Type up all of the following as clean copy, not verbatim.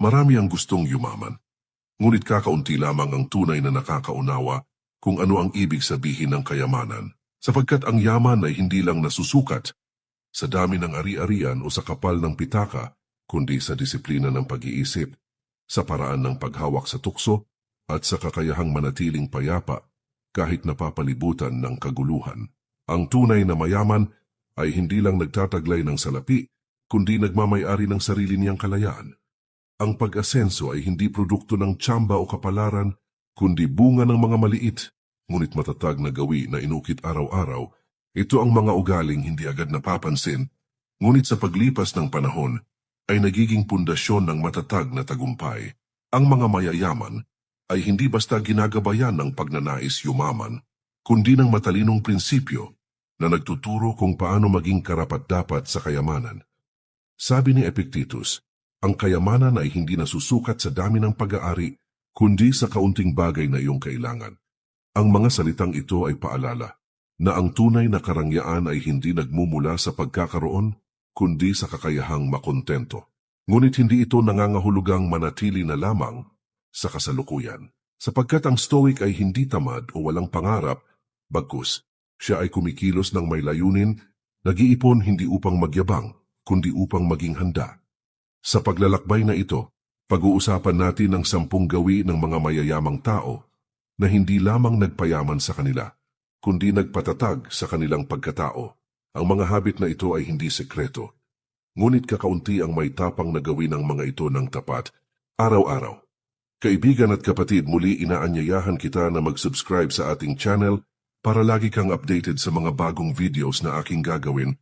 Marami ang gustong yumaman. Ngunit kakaunti lamang ang tunay na nakakaunawa kung ano ang ibig sabihin ng kayamanan, sapagkat ang yaman ay hindi lang nasusukat sa dami ng ari-arian o sa kapal ng pitaka, kundi sa disiplina ng pag-iisip, sa paraan ng paghawak sa tukso, at sa kakayahang manatiling payapa kahit napapalibutan ng kaguluhan. Ang tunay na mayaman ay hindi lang nagtataglay ng salapi, kundi nagmamay-ari ng sarili niyang kalayaan. Ang pag-asenso ay hindi produkto ng tsamba o kapalaran, kundi bunga ng mga maliit, ngunit matatag na gawi na inukit araw-araw. Ito ang mga ugaling hindi agad napapansin, ngunit sa paglipas ng panahon ay nagiging pundasyon ng matatag na tagumpay. Ang mga mayayaman ay hindi basta ginagabayan ng pagnanais yumaman, kundi ng matalinong prinsipyo na nagtuturo kung paano maging karapat-dapat sa kayamanan. Sabi ni Epictetus, ang kayamanan ay hindi nasusukat sa dami ng pag-aari, kundi sa kaunting bagay na iyong kailangan. Ang mga salitang ito ay paalala na ang tunay na karangyaan ay hindi nagmumula sa pagkakaroon, kundi sa kakayahang makontento. Ngunit hindi ito nangangahulugang manatili na lamang sa kasalukuyan, sapagkat ang Stoic ay hindi tamad o walang pangarap, bagkus siya ay kumikilos ng may layunin, nag-iipon hindi upang magyabang, kundi upang maging handa. Sa paglalakbay na ito, pag-uusapan natin ang 10 gawi ng mga mayayamang tao na hindi lamang nagpayaman sa kanila, kundi nagpatatag sa kanilang pagkatao. Ang mga habit na ito ay hindi sekreto, ngunit kakaunti ang may tapang na gawin ng mga ito ng tapat, araw-araw. Kaibigan at kapatid, muli inaanyayahan kita na mag-subscribe sa ating channel para lagi kang updated sa mga bagong videos na aking gagawin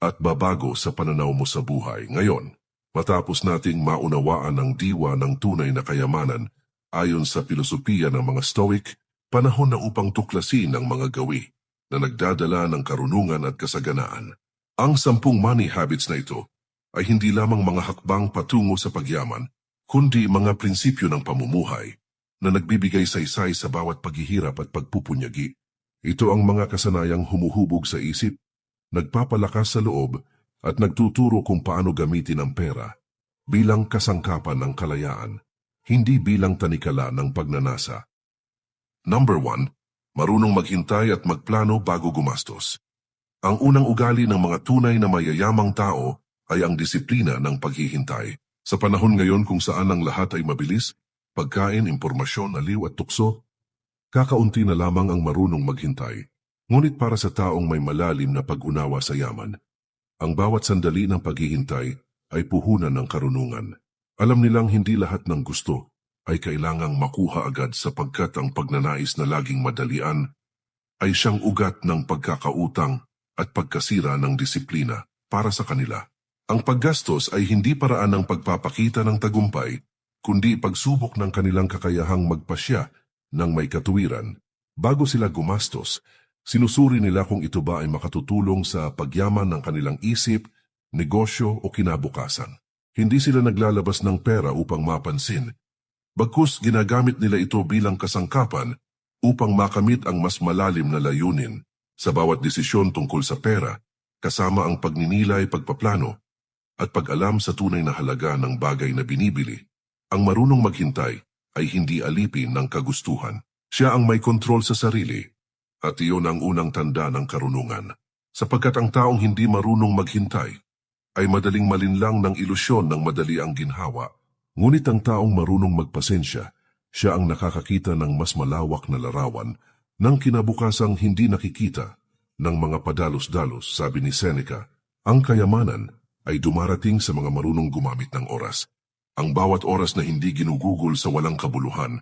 at babago sa pananaw mo sa buhay. Ngayon, matapos nating maunawaan ang diwa ng tunay na kayamanan ayon sa pilosopiya ng mga Stoic, panahon na upang tuklasin ang mga gawi na nagdadala ng karunungan at kasaganaan. Ang 10 money habits na ito ay hindi lamang mga hakbang patungo sa pagyaman, kundi mga prinsipyo ng pamumuhay na nagbibigay saysay sa bawat paghihirap at pagpupunyagi. Ito ang mga kasanayang humuhubog sa isip, nagpapalakas sa loob, at nagtuturo kung paano gamitin ang pera bilang kasangkapan ng kalayaan, hindi bilang tanikala ng pagnanasa. Number 1. Marunong maghintay at magplano bago gumastos. Ang unang ugali ng mga tunay na mayayamang tao ay ang disiplina ng paghihintay. Sa panahon ngayon kung saan ang lahat ay mabilis, pagkain, impormasyon, aliw at tukso, kakaunti na lamang ang marunong maghintay. Ngunit para sa taong may malalim na pag-unawa sa yaman, ang bawat sandali ng paghihintay ay puhunan ng karunungan. Alam nilang hindi lahat ng gusto ay kailangang makuha agad sapagkat ang pagnanais na laging madalian ay siyang ugat ng pagkakautang at pagkasira ng disiplina para sa kanila. Ang paggastos ay hindi paraan ng pagpapakita ng tagumpay, kundi pagsubok ng kanilang kakayahang magpasya ng may katuwiran. Bago sila gumastos, sinusuri nila kung ito ba ay makatutulong sa pagyaman ng kanilang isip, negosyo o kinabukasan. Hindi sila naglalabas ng pera upang mapansin. Bagkus ginagamit nila ito bilang kasangkapan upang makamit ang mas malalim na layunin. Sa bawat desisyon tungkol sa pera, kasama ang pagninilay, pagpaplano, at pag-alam sa tunay na halaga ng bagay na binibili. Ang marunong maghintay ay hindi alipin ng kagustuhan. Siya ang may kontrol sa sarili. At iyon ang unang tanda ng karunungan, sapagkat ang taong hindi marunong maghintay ay madaling malinlang ng ilusyon ng madali ang ginhawa. Ngunit ang taong marunong magpasensya, siya ang nakakakita ng mas malawak na larawan ng kinabukasang hindi nakikita ng mga padalos-dalos. Sabi ni Seneca, ang kayamanan ay dumarating sa mga marunong gumamit ng oras. Ang bawat oras na hindi ginugugol sa walang kabuluhan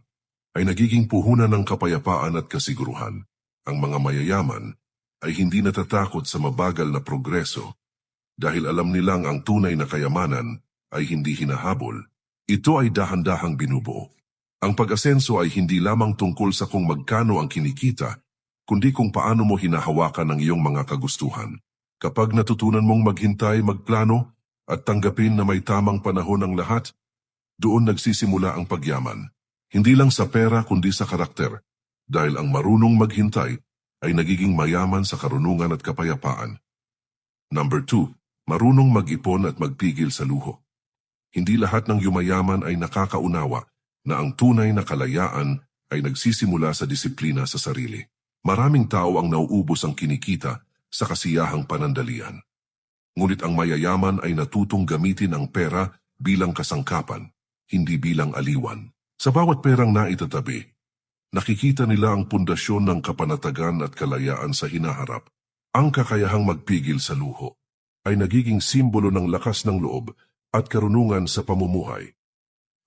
ay nagiging puhunan ng kapayapaan at kasiguruhan. Ang mga mayayaman ay hindi natatakot sa mabagal na progreso dahil alam nilang ang tunay na kayamanan ay hindi hinahabol. Ito ay dahan-dahang binubuo. Ang pag-asenso ay hindi lamang tungkol sa kung magkano ang kinikita, kundi kung paano mo hinahawakan ang iyong mga kagustuhan. Kapag natutunan mong maghintay, magplano, at tanggapin na may tamang panahon ang lahat, doon nagsisimula ang pagyaman. Hindi lang sa pera kundi sa karakter. Dahil ang marunong maghintay ay nagiging mayaman sa karunungan at kapayapaan. Number 2. Marunong mag-ipon at magpigil sa luho. Hindi lahat ng yumayaman ay nakakaunawa na ang tunay na kalayaan ay nagsisimula sa disiplina sa sarili. Maraming tao ang nauubos ang kinikita sa kasiyahang panandalian. Ngunit ang mayayaman ay natutong gamitin ang pera bilang kasangkapan, hindi bilang aliwan. Sa bawat perang naitatabi, nakikita nila ang pundasyon ng kapanatagan at kalayaan sa hinaharap. Ang kakayahang magpigil sa luho ay nagiging simbolo ng lakas ng loob at karunungan sa pamumuhay.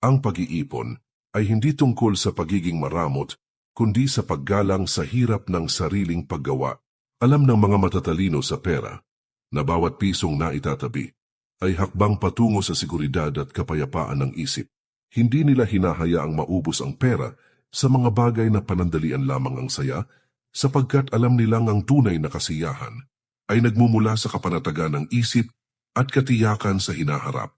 Ang pag-iipon ay hindi tungkol sa pagiging maramot, kundi sa paggalang sa hirap ng sariling paggawa. Alam ng mga matatalino sa pera na bawat pisong naitatabi ay hakbang patungo sa seguridad at kapayapaan ng isip. Hindi nila hinahayaang maubos ang pera sa mga bagay na panandalian lamang ang saya, sapagkat alam nilang ang tunay na kasiyahan ay nagmumula sa kapanatagan ng isip at katiyakan sa hinaharap.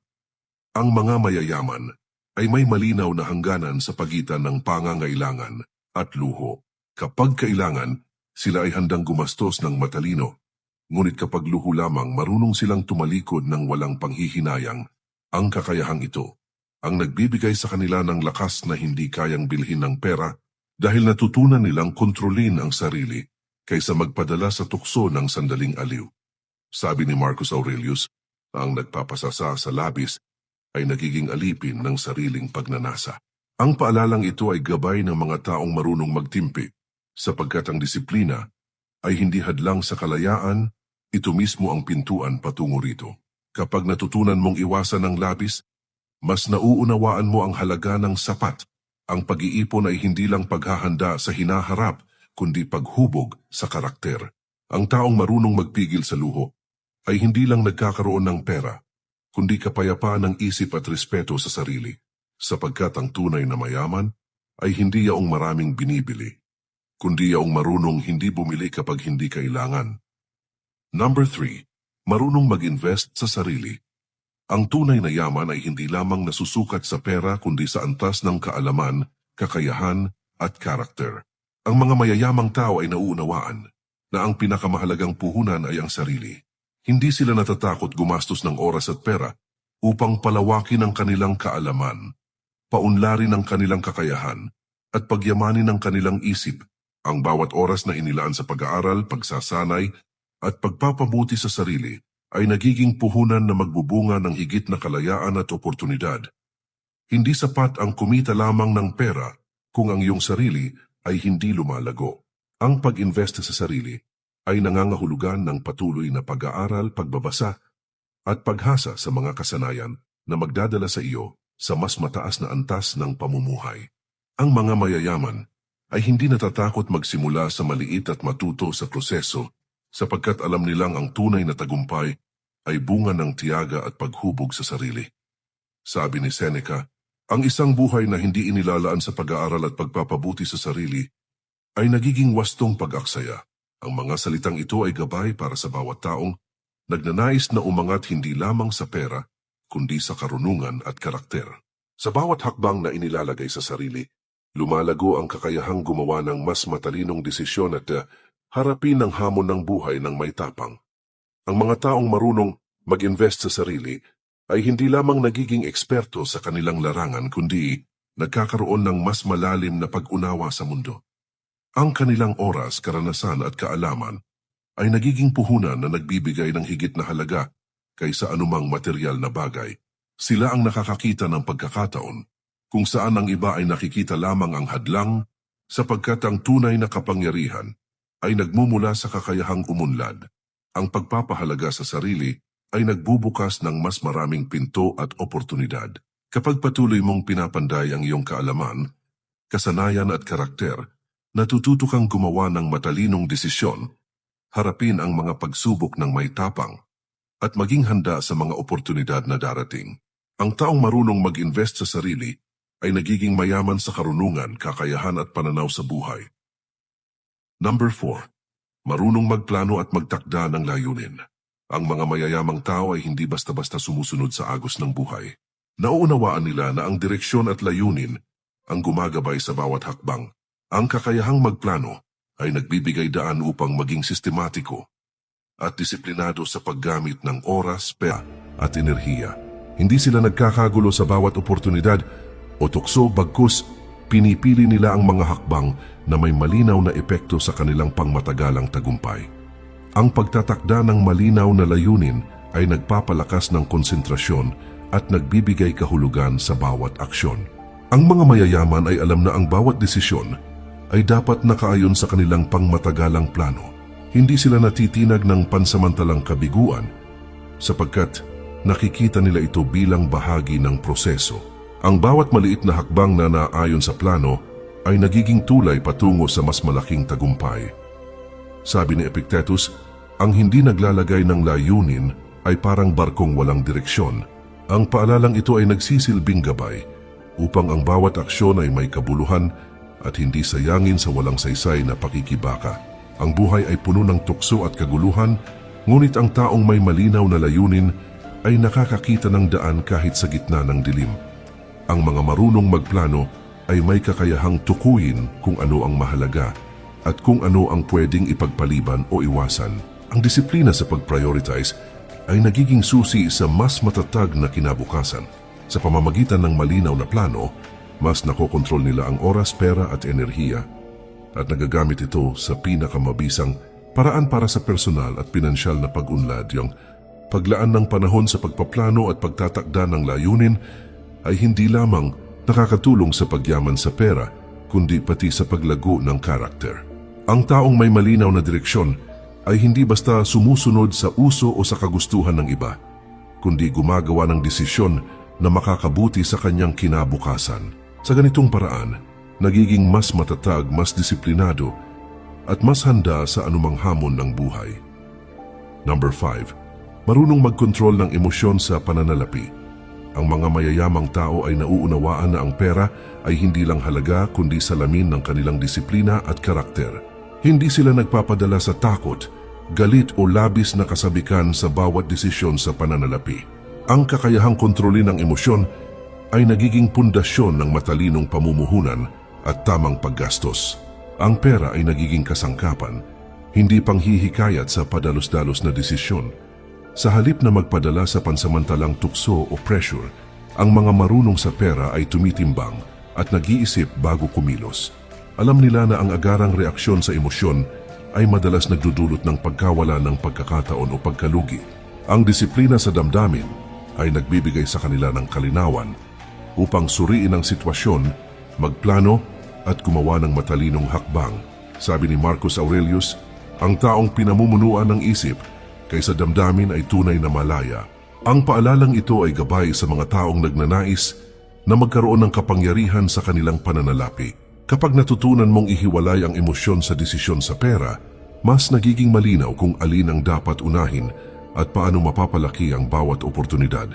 Ang mga mayayaman ay may malinaw na hangganan sa pagitan ng pangangailangan at luho. Kapag kailangan, sila ay handang gumastos ng matalino. Ngunit kapag luho lamang, marunong silang tumalikod ng walang panghihinayang. Ang kakayahang ito ang nagbibigay sa kanila ng lakas na hindi kayang bilhin ng pera dahil natutunan nilang kontrolin ang sarili kaysa magpadala sa tukso ng sandaling aliw. Sabi ni Marcus Aurelius, ang nagpapasasa sa labis ay nagiging alipin ng sariling pagnanasa. Ang paalalang ito ay gabay ng mga taong marunong magtimpi, sapagkat ang disiplina ay hindi hadlang sa kalayaan, ito mismo ang pintuan patungo rito. Kapag natutunan mong iwasan ng labis, mas nauunawaan mo ang halaga ng sapat. Ang pag-iipon ay hindi lang paghahanda sa hinaharap, kundi paghubog sa karakter. Ang taong marunong magpigil sa luho ay hindi lang nagkakaroon ng pera, kundi kapayapaan ng isip at respeto sa sarili, sapagkat ang tunay na mayaman ay hindi yaong maraming binibili, kundi yaong marunong hindi bumili kapag hindi kailangan. Number 3, marunong mag-invest sa sarili. Ang tunay na yaman ay hindi lamang nasusukat sa pera kundi sa antas ng kaalaman, kakayahan at karakter. Ang mga mayayamang tao ay nauunawaan na ang pinakamahalagang puhunan ay ang sarili. Hindi sila natatakot gumastos ng oras at pera upang palawakin ang kanilang kaalaman, paunlarin ang kanilang kakayahan, at pagyamanin ang kanilang isip. Ang bawat oras na inilaan sa pag-aaral, pagsasanay, at pagpapabuti sa sarili ay nagiging puhunan na magbubunga ng higit na kalayaan at oportunidad. Hindi sapat ang kumita lamang ng pera kung ang iyong sarili ay hindi lumalago. Ang pag-invest sa sarili ay nangangahulugan ng patuloy na pag-aaral, pagbabasa, at paghasa sa mga kasanayan na magdadala sa iyo sa mas mataas na antas ng pamumuhay. Ang mga mayayaman ay hindi natatakot magsimula sa maliit at matuto sa proseso, sapagkat alam nilang ang tunay na tagumpay ay bunga ng tiyaga at paghubog sa sarili. Sabi ni Seneca, ang isang buhay na hindi inilalaan sa pag-aaral at pagpapabuti sa sarili ay nagiging wastong pag-aksaya. Ang mga salitang ito ay gabay para sa bawat taong nagnanais na umangat hindi lamang sa pera, kundi sa karunungan at karakter. Sa bawat hakbang na inilalagay sa sarili, lumalago ang kakayahang gumawa ng mas matalinong desisyon at harapin ang hamon ng buhay ng may tapang. Ang mga taong marunong mag-invest sa sarili ay hindi lamang nagiging eksperto sa kanilang larangan, kundi nagkakaroon ng mas malalim na pag-unawa sa mundo. Ang kanilang oras, karanasan at kaalaman ay nagiging puhunan na nagbibigay ng higit na halaga kaysa anumang material na bagay. Sila ang nakakakita ng pagkakataon kung saan ang iba ay nakikita lamang ang hadlang, sapagkat ang tunay na kapangyarihan ay nagmumula sa kakayahang umunlad. Ang pagpapahalaga sa sarili ay nagbubukas ng mas maraming pinto at oportunidad. Kapag patuloy mong pinapanday ang iyong kaalaman, kasanayan at karakter, natututo kang gumawa ng matalinong desisyon, harapin ang mga pagsubok ng may tapang, at maging handa sa mga oportunidad na darating. Ang taong marunong mag-invest sa sarili ay nagiging mayaman sa karunungan, kakayahan at pananaw sa buhay. Number 4, marunong magplano at magtakda ng layunin. Ang mga mayayamang tao ay hindi basta-basta sumusunod sa agos ng buhay. Nauunawaan nila na ang direksyon at layunin ang gumagabay sa bawat hakbang. Ang kakayahang magplano ay nagbibigay daan upang maging sistematiko at disiplinado sa paggamit ng oras, pera at enerhiya. Hindi sila nagkakagulo sa bawat oportunidad o tukso, bagkus pinipili nila ang mga hakbang na may malinaw na epekto sa kanilang pangmatagalang tagumpay. Ang pagtatakda ng malinaw na layunin ay nagpapalakas ng konsentrasyon at nagbibigay kahulugan sa bawat aksyon. Ang mga mayayaman ay alam na ang bawat desisyon ay dapat nakaayon sa kanilang pangmatagalang plano. Hindi sila natitinag ng pansamantalang kabiguan sapagkat nakikita nila ito bilang bahagi ng proseso. Ang bawat maliit na hakbang na naayon sa plano ay nagiging tulay patungo sa mas malaking tagumpay. Sabi ni Epictetus, ang hindi naglalagay ng layunin ay parang barkong walang direksyon. Ang paalalang ito ay nagsisilbing gabay upang ang bawat aksyon ay may kabuluhan at hindi sayangin sa walang saysay na pakikibaka. Ang buhay ay puno ng tukso at kaguluhan, ngunit ang taong may malinaw na layunin ay nakakakita ng daan kahit sa gitna ng dilim. Ang mga marunong magplano ay may kakayahang tukuyin kung ano ang mahalaga at kung ano ang pwedeng ipagpaliban o iwasan. Ang disiplina sa pag-prioritize ay nagiging susi sa mas matatag na kinabukasan. Sa pamamagitan ng malinaw na plano, mas nakokontrol nila ang oras, pera at enerhiya at nagagamit ito sa pinakamabisang paraan para sa personal at pinansyal na pag-unlad. Yung paglaan ng panahon sa pagpaplano at pagtatakda ng layunin ay hindi lamang nakakatulong sa pagyaman sa pera, kundi pati sa paglago ng karakter. Ang taong may malinaw na direksyon ay hindi basta sumusunod sa uso o sa kagustuhan ng iba, kundi gumagawa ng desisyon na makakabuti sa kanyang kinabukasan. Sa ganitong paraan, nagiging mas matatag, mas disiplinado, at mas handa sa anumang hamon ng buhay. Number 5. Marunong magkontrol ng emosyon sa pananalapi. Ang mga mayayamang tao ay nauunawaan na ang pera ay hindi lang halaga kundi salamin ng kanilang disiplina at karakter. Hindi sila nagpapadala sa takot, galit o labis na kasabikan sa bawat desisyon sa pananalapi. Ang kakayahang kontrolin ng emosyon ay nagiging pundasyon ng matalinong pamumuhunan at tamang paggastos. Ang pera ay nagiging kasangkapan, hindi panghihikayat sa padalos-dalos na desisyon. Sa halip na magpadala sa pansamantalang tukso o pressure, ang mga marunong sa pera ay tumitimbang at nag-iisip bago kumilos. Alam nila na ang agarang reaksyon sa emosyon ay madalas nagdudulot ng pagkawala ng pagkakataon o pagkalugi. Ang disiplina sa damdamin ay nagbibigay sa kanila ng kalinawan upang suriin ang sitwasyon, magplano at gumawa ng matalinong hakbang. Sabi ni Marcus Aurelius, ang taong pinamumunuan ng isip kaysa damdamin ay tunay na malaya. Ang paalalang ito ay gabay sa mga taong nagnanais na magkaroon ng kapangyarihan sa kanilang pananalapi. Kapag natutunan mong ihiwalay ang emosyon sa desisyon sa pera, mas nagiging malinaw kung alin ang dapat unahin at paano mapapalaki ang bawat oportunidad.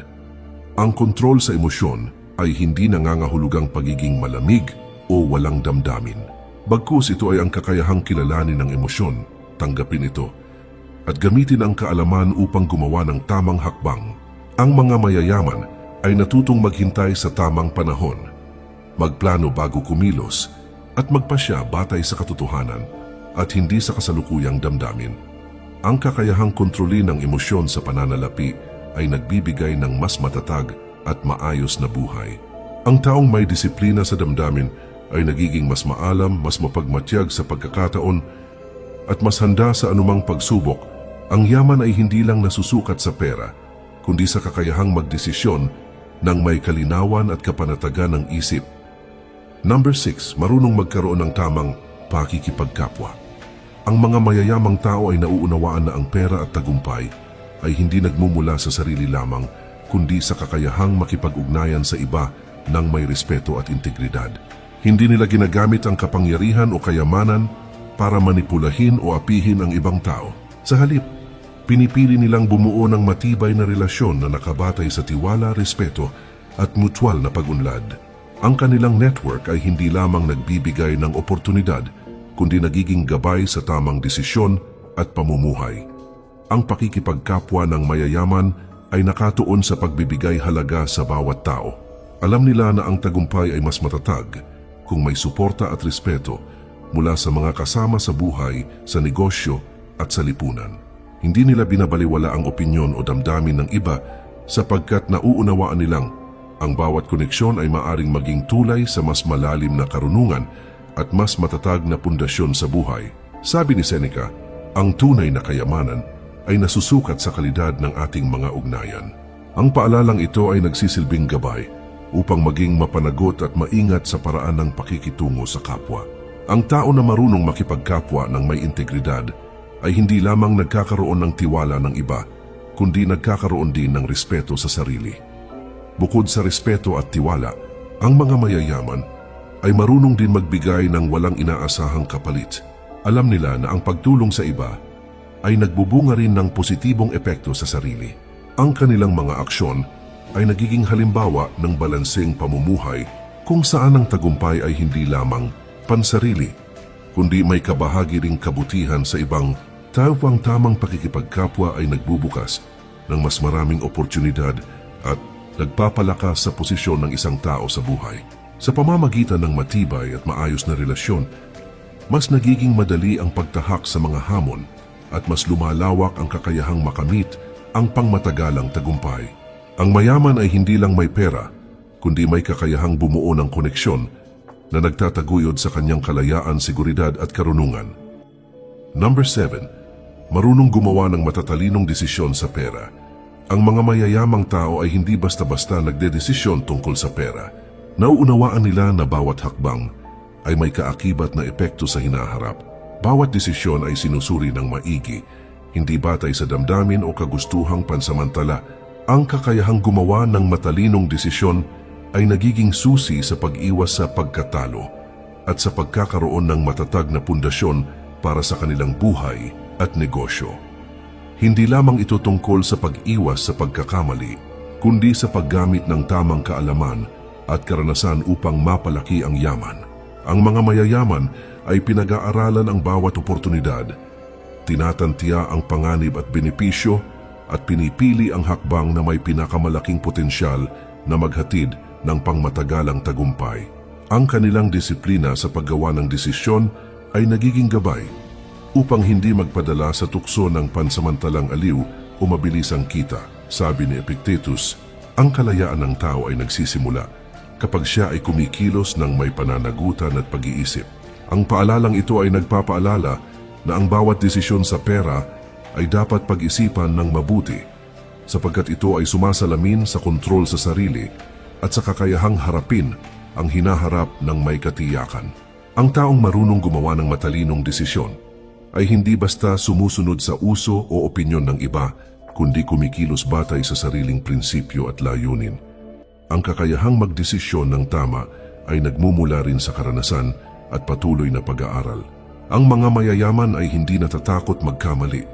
Ang kontrol sa emosyon ay hindi nangangahulugang pagiging malamig o walang damdamin. Bagkus ito ay ang kakayahang kilalanin ng emosyon, tanggapin ito, at gamitin ang kaalaman upang gumawa ng tamang hakbang. Ang mga mayayaman ay natutong maghintay sa tamang panahon, magplano bago kumilos, at magpasya batay sa katotohanan at hindi sa kasalukuyang damdamin. Ang kakayahang kontrolin ng emosyon sa pananalapi ay nagbibigay ng mas matatag at maayos na buhay. Ang taong may disiplina sa damdamin ay nagiging mas maalam, mas mapagmatyag sa pagkakataon at mas handa sa anumang pagsubok. Ang yaman ay hindi lang nasusukat sa pera, kundi sa kakayahang magdesisyon ng may kalinawan at kapanatagan ng isip. Number 6, marunong magkaroon ng tamang pakikipagkapwa. Ang mga mayayamang tao ay nauunawaan na ang pera at tagumpay ay hindi nagmumula sa sarili lamang, kundi sa kakayahang makipag-ugnayan sa iba ng may respeto at integridad. Hindi nila ginagamit ang kapangyarihan o kayamanan para manipulahin o apihin ang ibang tao. Sa halip, pinipili nilang bumuo ng matibay na relasyon na nakabatay sa tiwala, respeto at mutual na pag-unlad. Ang kanilang network ay hindi lamang nagbibigay ng oportunidad, kundi nagiging gabay sa tamang desisyon at pamumuhay. Ang pakikipagkapwa ng mayayaman ay nakatuon sa pagbibigay halaga sa bawat tao. Alam nila na ang tagumpay ay mas matatag kung may suporta at respeto mula sa mga kasama sa buhay, sa negosyo at sa lipunan. Hindi nila binabaliwala ang opinyon o damdamin ng iba sapagkat nauunawaan nilang ang bawat koneksyon ay maaring maging tulay sa mas malalim na karunungan at mas matatag na pundasyon sa buhay. Sabi ni Seneca, ang tunay na kayamanan ay nasusukat sa kalidad ng ating mga ugnayan. Ang paalalang ito ay nagsisilbing gabay upang maging mapanagot at maingat sa paraan ng pakikitungo sa kapwa. Ang tao na marunong makipagkapwa ng may integridad ay hindi lamang nagkakaroon ng tiwala ng iba, kundi nagkakaroon din ng respeto sa sarili. Bukod sa respeto at tiwala, ang mga mayayaman ay marunong din magbigay ng walang inaasahang kapalit. Alam nila na ang pagtulong sa iba ay nagbubunga rin ng positibong epekto sa sarili. Ang kanilang mga aksyon ay nagiging halimbawa ng balanseng pamumuhay kung saan ang tagumpay ay hindi lamang pansarili, kundi may kabahagi ring kabutihan sa ibang tao. Ang tamang pakikipagkapwa ay nagbubukas ng mas maraming oportunidad at nagpapalakas sa posisyon ng isang tao sa buhay. Sa pamamagitan ng matibay at maayos na relasyon, mas nagiging madali ang pagtahak sa mga hamon at mas lumalawak ang kakayahang makamit ang pangmatagalang tagumpay. Ang mayaman ay hindi lang may pera, kundi may kakayahang bumuo ng koneksyon na nagtataguyod sa kanyang kalayaan, seguridad at karunungan. Number 7. Marunong gumawa ng matatalinong desisyon sa pera. Ang mga mayayamang tao ay hindi basta-basta nagdedesisyon tungkol sa pera. Nauunawaan nila na bawat hakbang ay may kaakibat na epekto sa hinaharap. Bawat desisyon ay sinusuri ng maigi, hindi batay sa damdamin o kagustuhang pansamantala. Ang kakayahang gumawa ng matalinong desisyon ay nagiging susi sa pag-iwas sa pagkatalo at sa pagkakaroon ng matatag na pundasyon para sa kanilang buhay at negosyo. Hindi lamang ito tungkol sa pag-iwas sa pagkakamali, kundi sa paggamit ng tamang kaalaman at karanasan upang mapalaki ang yaman. Ang mga mayayaman ay pinag-aaralan ang bawat oportunidad, tinatantiya ang panganib at benepisyo, at pinipili ang hakbang na may pinakamalaking potensyal na maghatid ng pangmatagalang tagumpay. Ang kanilang disiplina sa paggawa ng desisyon ay nagiging gabay upang hindi magpadala sa tukso ng pansamantalang aliw o mabilisang kita. Sabi ni Epictetus, ang kalayaan ng tao ay nagsisimula kapag siya ay kumikilos ng may pananagutan at pag-iisip. Ang paalalang ito ay nagpapaalala na ang bawat desisyon sa pera ay dapat pag-isipan ng mabuti, sapagkat ito ay sumasalamin sa kontrol sa sarili at sa kakayahang harapin ang hinaharap ng may katiyakan. Ang taong marunong gumawa ng matalinong desisyon ay hindi basta sumusunod sa uso o opinyon ng iba, kundi kumikilos batay sa sariling prinsipyo at layunin. Ang kakayahang magdesisyon ng tama ay nagmumula rin sa karanasan at patuloy na pag-aaral. Ang mga mayayaman ay hindi natatakot magkamali,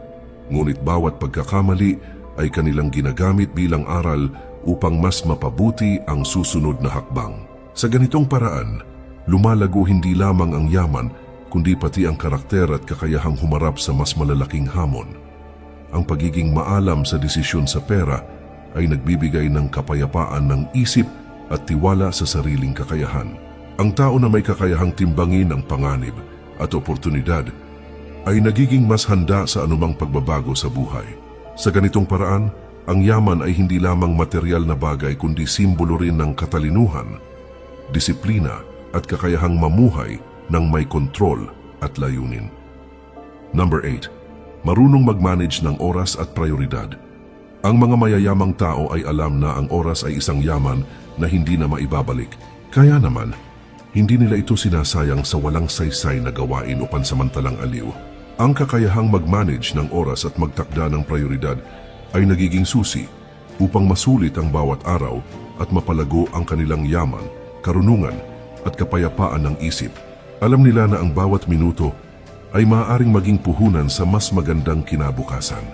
ngunit bawat pagkakamali ay kanilang ginagamit bilang aral upang mas mapabuti ang susunod na hakbang. Sa ganitong paraan, lumalago hindi lamang ang yaman, kundi pati ang karakter at kakayahang humarap sa mas malalaking hamon. Ang pagiging maalam sa desisyon sa pera ay nagbibigay ng kapayapaan ng isip at tiwala sa sariling kakayahan. Ang tao na may kakayahang timbangin ang panganib at oportunidad ay nagiging mas handa sa anumang pagbabago sa buhay. Sa ganitong paraan, ang yaman ay hindi lamang material na bagay kundi simbolo rin ng katalinuhan, disiplina at kakayahang mamuhay ng may kontrol at layunin. Number 8. Marunong mag-manage ng oras at prioridad. Ang mga mayayamang tao ay alam na ang oras ay isang yaman na hindi na maibabalik. Kaya naman, hindi nila ito sinasayang sa walang saysay na gawain o pansamantalang aliw. Ang kakayahang mag-manage ng oras at magtakda ng prioridad ay nagiging susi upang masulit ang bawat araw at mapalago ang kanilang yaman, karunungan at kapayapaan ng isip. Alam nila na ang bawat minuto ay maaaring maging puhunan sa mas magandang kinabukasan.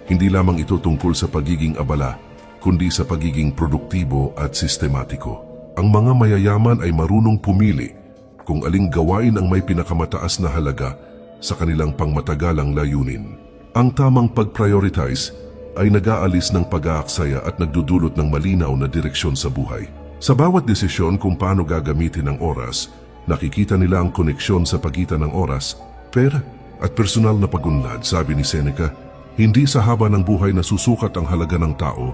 Hindi lamang ito tungkol sa pagiging abala, kundi sa pagiging produktibo at sistematiko. Ang mga mayayaman ay marunong pumili kung aling gawain ang may pinakamataas na halaga sa kanilang pangmatagalang layunin. Ang tamang pag-prioritize ay nag-aalis ng pag-aaksaya at nagdudulot ng malinaw na direksyon sa buhay. Sa bawat desisyon kung paano gagamitin ang oras, nakikita nila ang koneksyon sa pagitan ng oras, pera at personal na pagunlad. Sabi ni Seneca, hindi sa haba ng buhay na susukat ang halaga ng tao,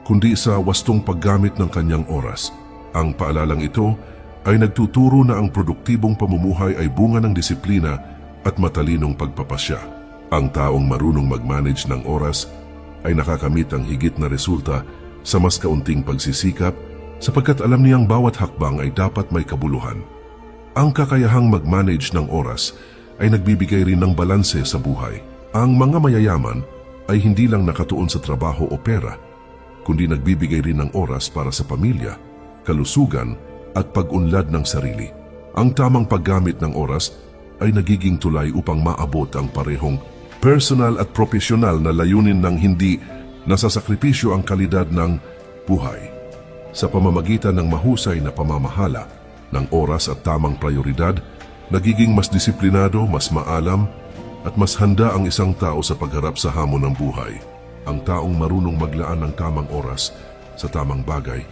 kundi sa wastong paggamit ng kanyang oras. Ang paalalang ito ay nagtuturo na ang produktibong pamumuhay ay bunga ng disiplina at matalinong pagpapasya. Ang taong marunong mag-manage ng oras ay nakakamit ang higit na resulta sa mas kaunting pagsisikap sapagkat alam niyang bawat hakbang ay dapat may kabuluhan. Ang kakayahang mag-manage ng oras ay nagbibigay rin ng balanse sa buhay. Ang mga mayayaman ay hindi lang nakatuon sa trabaho o pera, kundi nagbibigay rin ng oras para sa pamilya, kalusugan at pag-unlad ng sarili. Ang tamang paggamit ng oras ay nagiging tulay upang maabot ang parehong personal at profesional na layunin ng hindi nasasakripisyo ang kalidad ng buhay. Sa pamamagitan ng mahusay na pamamahala ng oras at tamang prioridad, nagiging mas disiplinado, mas maalam at mas handa ang isang tao sa pagharap sa hamon ng buhay. Ang taong marunong maglaan ng tamang oras sa tamang bagay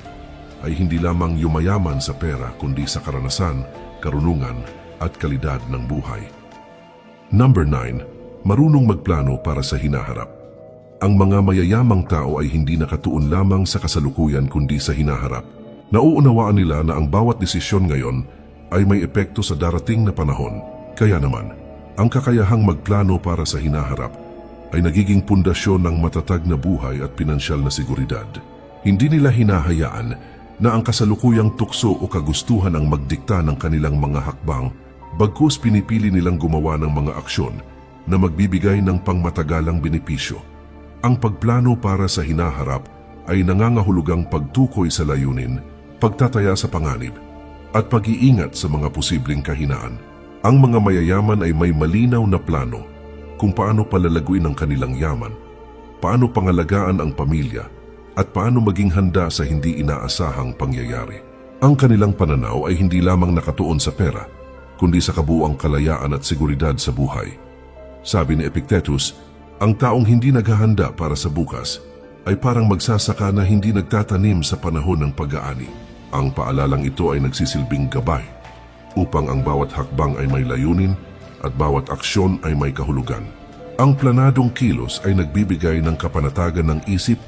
ay hindi lamang yumayaman sa pera kundi sa karanasan, karunungan at kalidad ng buhay. Number 9. Marunong magplano para sa hinaharap. Ang mga mayayamang tao ay hindi nakatuon lamang sa kasalukuyan kundi sa hinaharap. Nauunawaan nila na ang bawat desisyon ngayon ay may epekto sa darating na panahon. Kaya naman, ang kakayahang magplano para sa hinaharap ay nagiging pundasyon ng matatag na buhay at pinansyal na seguridad. Hindi nila hinahayaan na ang kasalukuyang tukso o kagustuhan ang magdikta ng kanilang mga hakbang, bagkus pinipili nilang gumawa ng mga aksyon na magbibigay ng pangmatagalang benepisyo. Ang pagplano para sa hinaharap ay nangangahulugang pagtukoy sa layunin, pagtataya sa panganib, at pag-iingat sa mga posibleng kahinaan. Ang mga mayayaman ay may malinaw na plano kung paano palalaguin ang kanilang yaman, paano pangalagaan ang pamilya, at paano maging handa sa hindi inaasahang pangyayari. Ang kanilang pananaw ay hindi lamang nakatuon sa pera, kundi sa kabuuang kalayaan at seguridad sa buhay. Sabi ni Epictetus, ang taong hindi naghahanda para sa bukas ay parang magsasaka na hindi nagtatanim sa panahon ng pag-aani. Ang paalalang ito ay nagsisilbing gabay upang ang bawat hakbang ay may layunin at bawat aksyon ay may kahulugan. Ang planadong kilos ay nagbibigay ng kapanatagan ng isip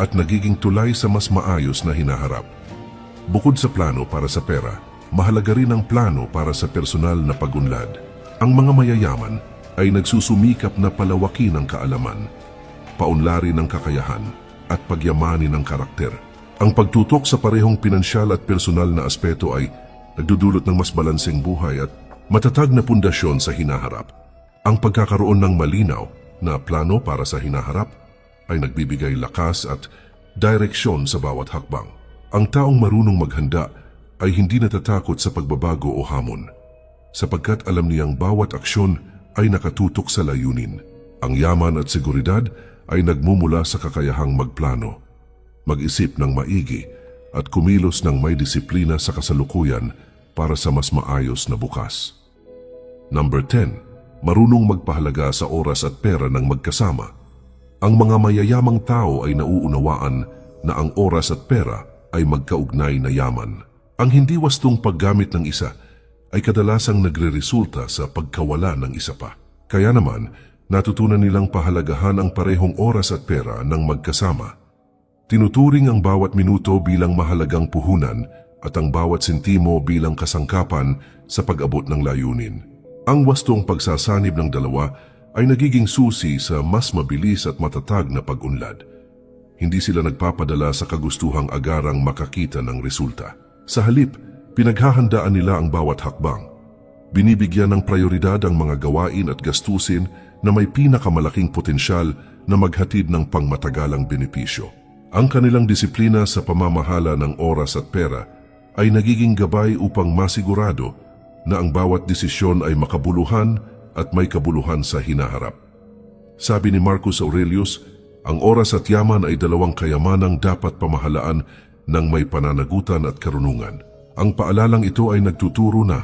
at nagiging tulay sa mas maayos na hinaharap. Bukod sa plano para sa pera, mahalaga rin ang plano para sa personal na pag-unlad. Ang mga mayayaman ay nagsusumikap na palawakin ang kaalaman, paunlarin ang kakayahan at pagyamanin ang karakter. Ang pagtutok sa parehong pinansyal at personal na aspeto ay nagdudulot ng mas balanseng buhay at matatag na pundasyon sa hinaharap. Ang pagkakaroon ng malinaw na plano para sa hinaharap ay nagbibigay lakas at direksyon sa bawat hakbang. Ang taong marunong maghanda ay hindi natatakot sa pagbabago o hamon, sapagkat alam niyang bawat aksyon ay nakatutok sa layunin. Ang yaman at seguridad ay nagmumula sa kakayahang magplano, mag-isip ng maigi at kumilos ng may disiplina sa kasalukuyan para sa mas maayos na bukas. Number 10. Marunong magpahalaga sa oras at pera ng magkasama. Ang mga mayayamang tao ay nauunawaan na ang oras at pera ay magkaugnay na yaman. Ang hindi wastong paggamit ng isa ay kadalasang nagreresulta sa pagkawala ng isa pa. Kaya naman, natutunan nilang pahalagahan ang parehong oras at pera ng magkasama. Tinuturing ang bawat minuto bilang mahalagang puhunan at ang bawat sentimo bilang kasangkapan sa pag-abot ng layunin. Ang wastong pagsasanib ng dalawa ay nagiging susi sa mas mabilis at matatag na pag-unlad. Hindi sila nagpapadala sa kagustuhang agarang makakita ng resulta. Sa halip, pinaghahandaan nila ang bawat hakbang. Binibigyan ng prioridad ang mga gawain at gastusin na may pinakamalaking potensyal na maghatid ng pangmatagalang benepisyo. Ang kanilang disiplina sa pamamahala ng oras at pera ay nagiging gabay upang masigurado na ang bawat desisyon ay makabuluhan at may kabuluhan sa hinaharap. Sabi ni Marcus Aurelius, ang oras at yaman ay dalawang kayamanang dapat pamahalaan ng may pananagutan at karunungan. Ang paalalang ito ay nagtuturo na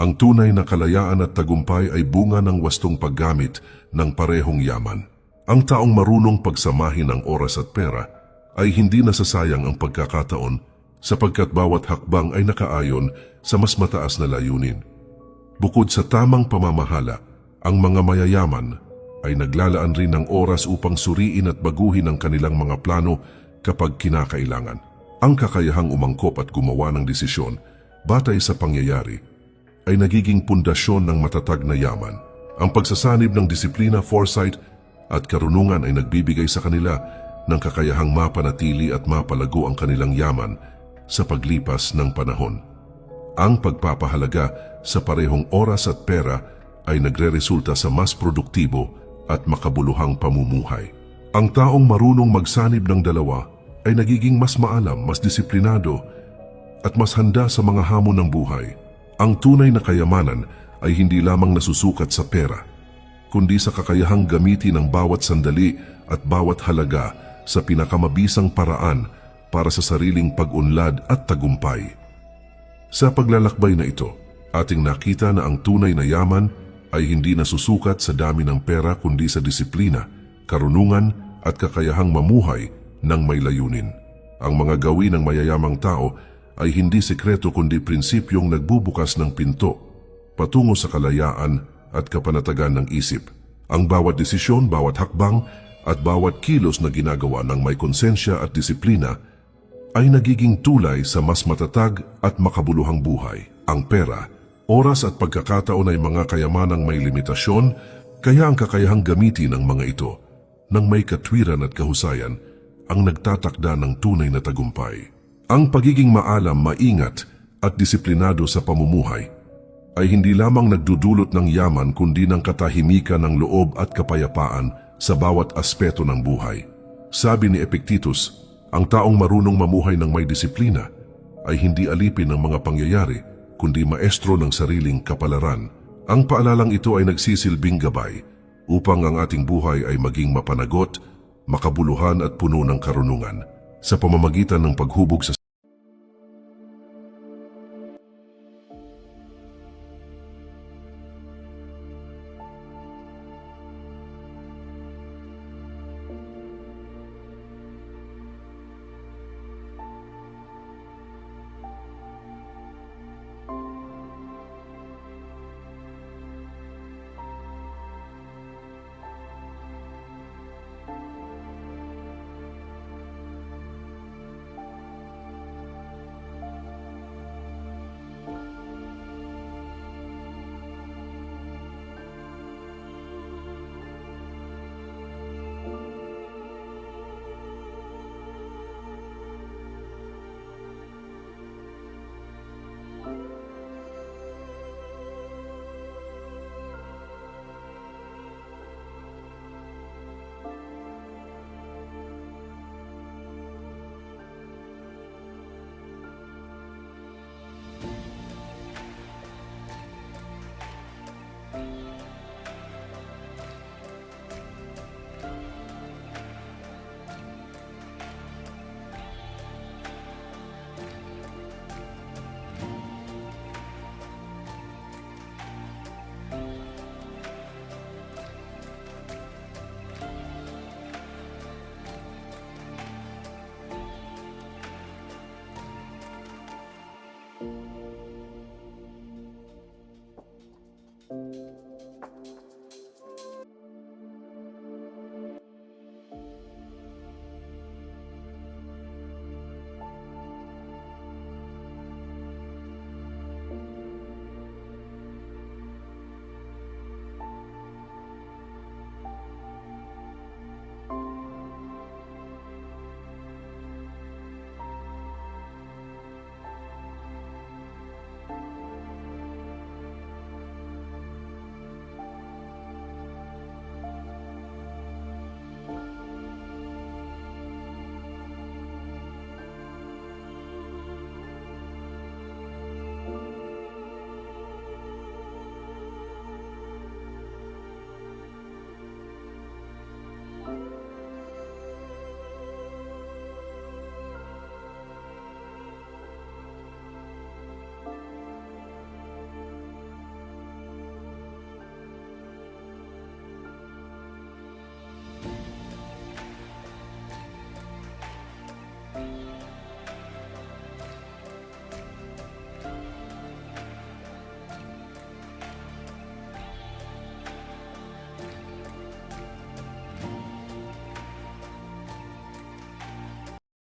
ang tunay na kalayaan at tagumpay ay bunga ng wastong paggamit ng parehong yaman. Ang taong marunong pagsamahin ang oras at pera ay hindi nasasayang ang pagkakataon sapagkat bawat hakbang ay nakaayon sa mas mataas na layunin. Bukod sa tamang pamamahala, ang mga mayayaman ay naglalaan rin ng oras upang suriin at baguhin ang kanilang mga plano kapag kinakailangan. Ang kakayahang umangkop at gumawa ng desisyon batay sa pangyayari ay nagiging pundasyon ng matatag na yaman. Ang pagsasanib ng disiplina, foresight at karunungan ay nagbibigay sa kanila ng kakayahang mapanatili at mapalago ang kanilang yaman sa paglipas ng panahon. Ang pagpapahalaga sa parehong oras at pera ay nagreresulta sa mas produktibo at makabuluhang pamumuhay. Ang taong marunong magsanib ng dalawa ay nagiging mas maalam, mas disiplinado at mas handa sa mga hamon ng buhay. Ang tunay na kayamanan ay hindi lamang nasusukat sa pera, kundi sa kakayahang gamitin ang bawat sandali at bawat halaga sa pinakamabisang paraan para sa sariling pag-unlad at tagumpay. Sa paglalakbay na ito, ating nakita na ang tunay na yaman ay hindi nasusukat sa dami ng pera kundi sa disiplina, karunungan at kakayahang mamuhay ng may layunin. Ang mga gawin ng mayayamang tao ay hindi sekreto kundi prinsipyong nagbubukas ng pinto patungo sa kalayaan at kapanatagan ng isip. Ang bawat desisyon, bawat hakbang at bawat kilos na ginagawa ng may konsensya at disiplina ay nagiging tulay sa mas matatag at makabuluhang buhay. Ang pera, oras at pagkakataon ay mga kayamanang may limitasyon, kaya ang kakayahang gamitin ng mga ito ng may katwiran at kahusayan ang nagtatakda ng tunay na tagumpay. Ang pagiging maalam, maingat at disiplinado sa pamumuhay ay hindi lamang nagdudulot ng yaman kundi ng katahimikan ng loob at kapayapaan sa bawat aspeto ng buhay. Sabi ni Epictetus, ang taong marunong mamuhay ng may disiplina ay hindi alipin ng mga pangyayari kundi maestro ng sariling kapalaran. Ang paalalang ito ay nagsisilbing gabay upang ang ating buhay ay maging mapanagot, makabuluhan at puno ng karunungan sa pamamagitan ng paghubog sa